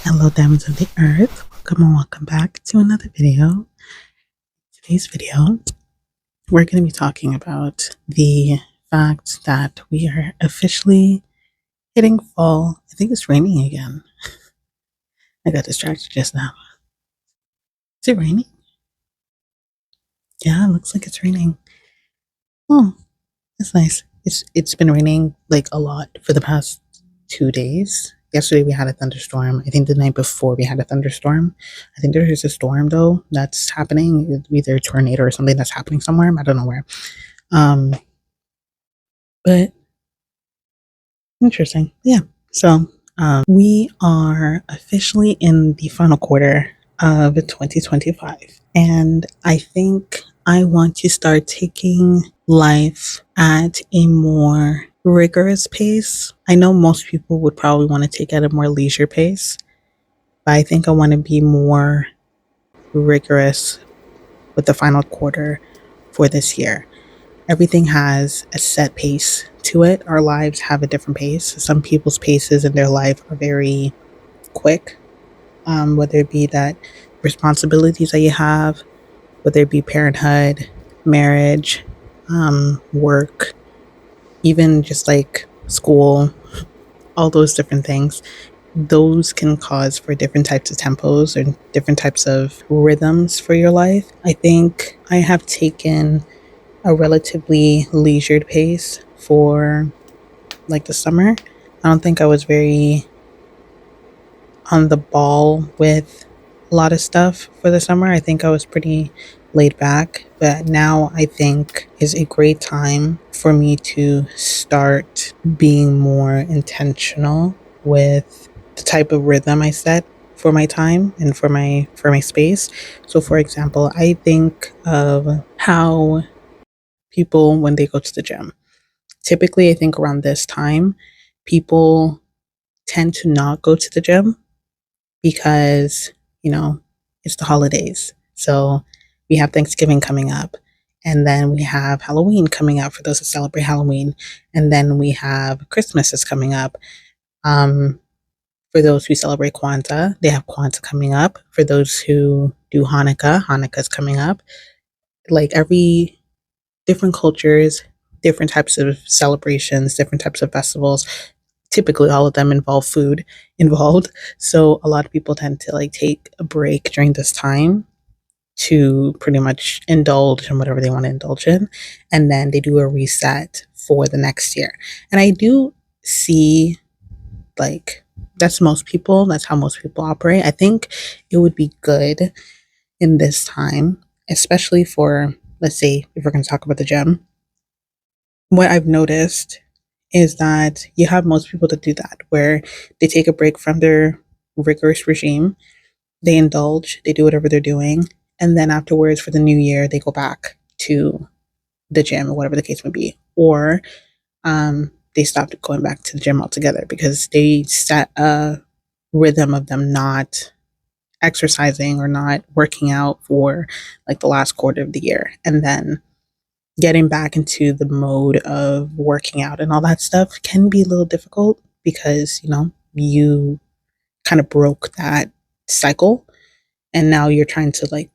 Hello, diamonds of the earth. Welcome and welcome back to another video. Today's video, we're going to be talking about the fact that we are officially hitting fall. I think it's raining again. I got distracted just now. Is it raining? Yeah, it looks like it's raining. Oh, that's nice. It's been raining like a lot for the past 2 days. Yesterday we had a thunderstorm. I think the night before we had a thunderstorm. I think there is a storm though that's happening, either a tornado or something that's happening somewhere. I don't know where. Um, but interesting. Yeah. So we are officially in the final quarter of 2025. And I think I want to start taking life at a more rigorous pace. I know most people would probably want to take it at a more leisure pace, but I think I want to be more rigorous with the final quarter for this year. Everything has a set pace to it. Our lives have a different pace. Some people's paces in their life are very quick, whether it be that responsibilities that you have, whether it be parenthood, marriage, work, even just like school, all those different things. Those can cause for different types of tempos and different types of rhythms for your life. I think I have taken a relatively leisured pace for like the summer. I don't think I was very on the ball with a lot of stuff for the summer. I think I was pretty laid back, but now I think is a great time for me to start being more intentional with the type of rhythm I set for my time and for my space. So for example, I think of how people when they go to the gym. Typically, I think around this time, people tend to not go to the gym because, you know, it's the holidays. So we have Thanksgiving coming up, and then we have Halloween coming up for those who celebrate Halloween, and then we have Christmas is coming up. Um, for those who celebrate Kwanzaa, they have Kwanzaa coming up. For those who do Hanukkah, Hanukkah's coming up. Like every different cultures, different types of celebrations, different types of festivals. Typically, all of them involve food involved. So a lot of people tend to like take a break during this time to pretty much indulge in whatever they want to indulge in, and then they do a reset for the next year. And I do see like that's most people. That's how most people operate. I think it would be good in this time, especially for, let's say, if we're going to talk about the gym, what I've noticed is that you have most people that do that, where they take a break from their rigorous regime, they indulge, they do whatever they're doing, and then afterwards for the new year, they go back to the gym or whatever the case may be. Or they stop going back to the gym altogether because they set a rhythm of them not exercising or not working out for like the last quarter of the year. And then getting back into the mode of working out and all that stuff can be a little difficult because, you kind of broke that cycle and now you're trying to like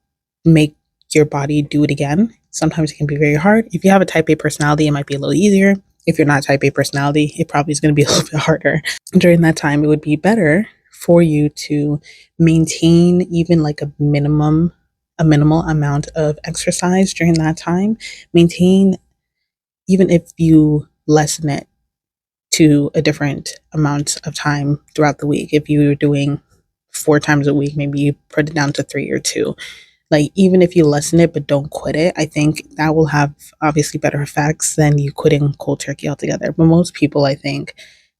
make your body do it again. Sometimes it can be very hard. If you have a type A personality, it might be a little easier. If you're not type A personality, it probably is going to be a little bit harder. During that time, it would be better for you to maintain even like a minimal amount of exercise during that time. Maintain, even if you lessen it to a different amount of time throughout the week. If you're doing 4 times a week, maybe you put it down to 3 or 2. Like, even if you lessen it but don't quit it, I think that will have obviously better effects than you quitting cold turkey altogether. But most people, I think,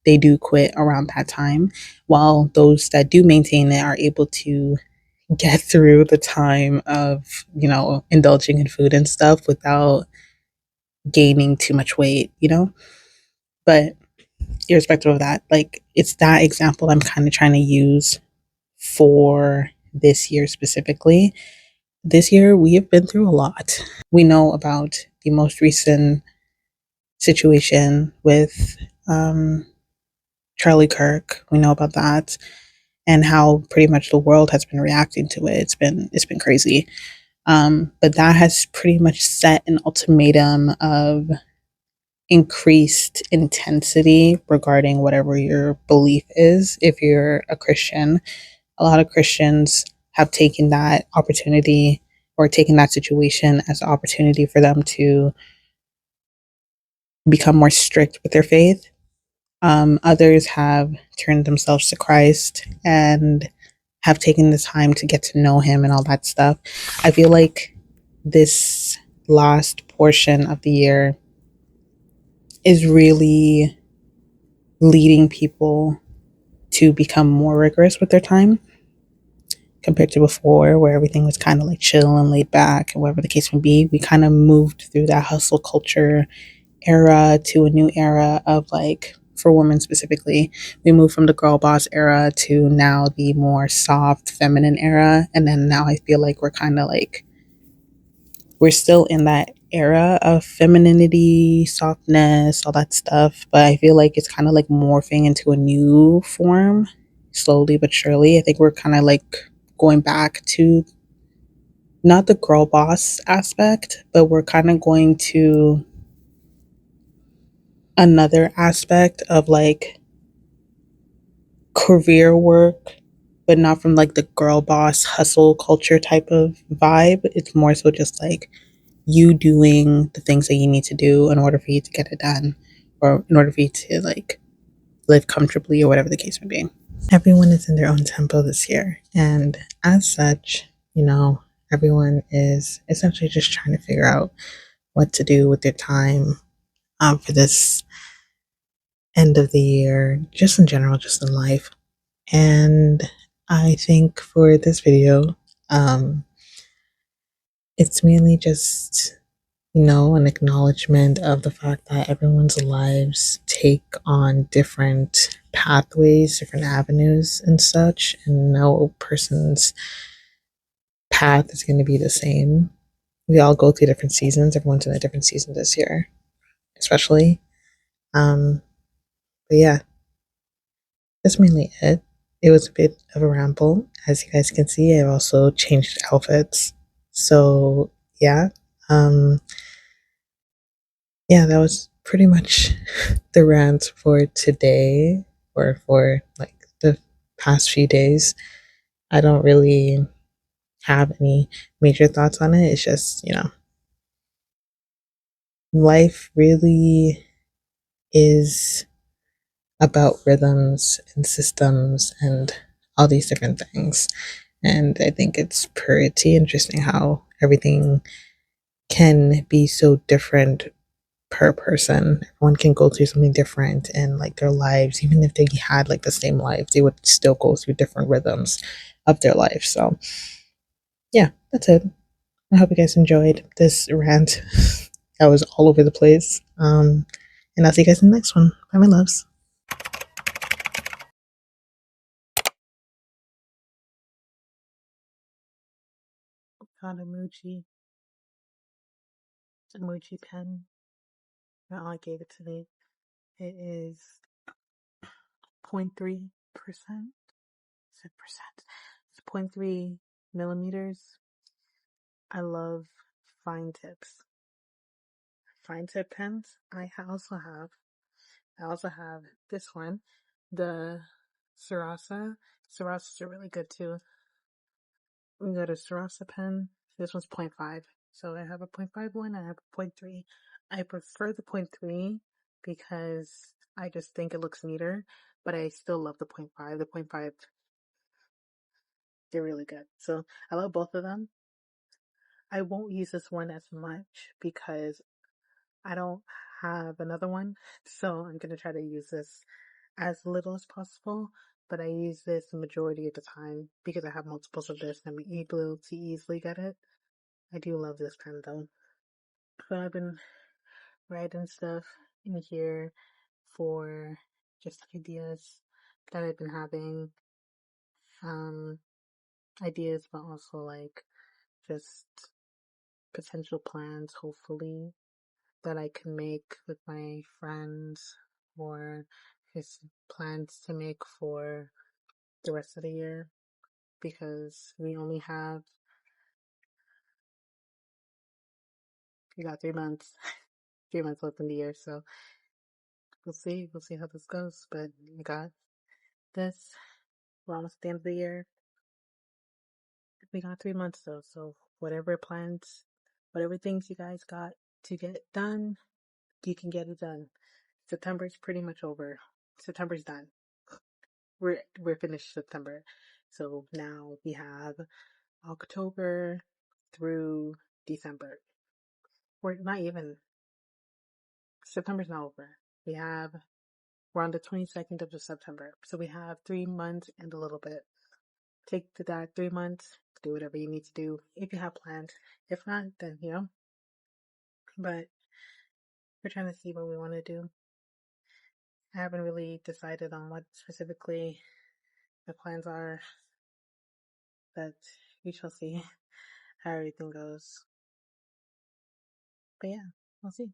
they do quit around that time, while those that do maintain it are able to get through the time of, indulging in food and stuff without gaining too much weight. But irrespective of that, like it's that example I'm kind of trying to use for this year specifically. This year, we have been through a lot. We know about the most recent situation with Charlie Kirk. We know about that. and how pretty much the world has been reacting to it. It's been crazy. But that has pretty much set an ultimatum of increased intensity regarding whatever your belief is. If you're a Christian, a lot of Christians have taken that opportunity or taken that situation as an opportunity for them to become more strict with their faith. Others have turned themselves to Christ and have taken the time to get to know Him and all that stuff. I feel like this last portion of the year is really leading people to become more rigorous with their time compared to before, where everything was kind of like chill and laid back, and whatever the case may be. We kind of moved through that hustle culture era to a new era of like, for women specifically, we moved from the girl boss era to now the more soft feminine era. And then now I feel like we're kind of like, we're still in that era of femininity, softness, all that stuff. But I feel like it's kind of like morphing into a new form slowly but surely. I think we're kind of like going back to not the girl boss aspect, but we're kind of going to another aspect of like career work, but not from like the girl boss hustle culture type of vibe. It's more so just like you doing the things that you need to do in order for you to get it done, or in order for you to like live comfortably or whatever the case may be. Everyone is in their own tempo this year, and as such, everyone is essentially just trying to figure out what to do with their time for this end of the year, just in general, just in life. And I think for this video, um, it's mainly just, an acknowledgement of the fact that everyone's lives take on different pathways, different avenues, and such, and no person's path is going to be the same. We all go through different seasons. Everyone's in a different season this year, especially. Um, but yeah, that's mainly it. It was a bit of a ramble. As you guys can see, I've also changed outfits. So yeah, um, yeah, that was pretty much the rant for today, or for like the past few days. I don't really have any major thoughts on it. It's just, life really is about rhythms and systems and all these different things. And I think it's pretty interesting how everything can be so different per person. Everyone can go through something different in like their lives. Even if they had like the same lives, they would still go through different rhythms of their life. So yeah, that's it. I hope you guys enjoyed this rant. That was all over the place. And I'll see you guys in the next one. Bye, my loves. Got emoji pen. Not all I gave it today. It is 0.3%. Is it percent? It's 0.3 millimeters. I love fine tips. Fine tip pens. I also have this one, the Sarasa. Sarasas are really good too. We got a Sarasa pen. This one's 0.5. So I have a 0.5 one, I have a 0.3. I prefer the 0.3 because I just think it looks neater, but I still love the 0.5. The 0.5, they're really good. So I love both of them. I won't use this one as much because I don't have another one. So I'm going to try to use this as little as possible. But I use this the majority of the time because I have multiples of this and I'm able to easily get it. I do love this pen though. So I've been writing stuff in here for just ideas that I've been having. Um, Ideas, but also like just potential plans, hopefully, that I can make with my friends, or his plans to make for the rest of the year because we got 3 months, 3 months left in the year. So we'll see how this goes. But we got this. We're almost at the end of the year. We got 3 months though. So whatever plans, whatever things you guys got to get done, you can get it done. September's pretty much over. September's done. We're finished September. So now we have October through December. We're not even September's not over. We're on the 22nd of September. So we have 3 months and a little bit. Take that 3 months, do whatever you need to do if you have plans. If not, then but we're trying to see what we want to do. I haven't really decided on what specifically the plans are, but we shall see how everything goes. But yeah, we'll see.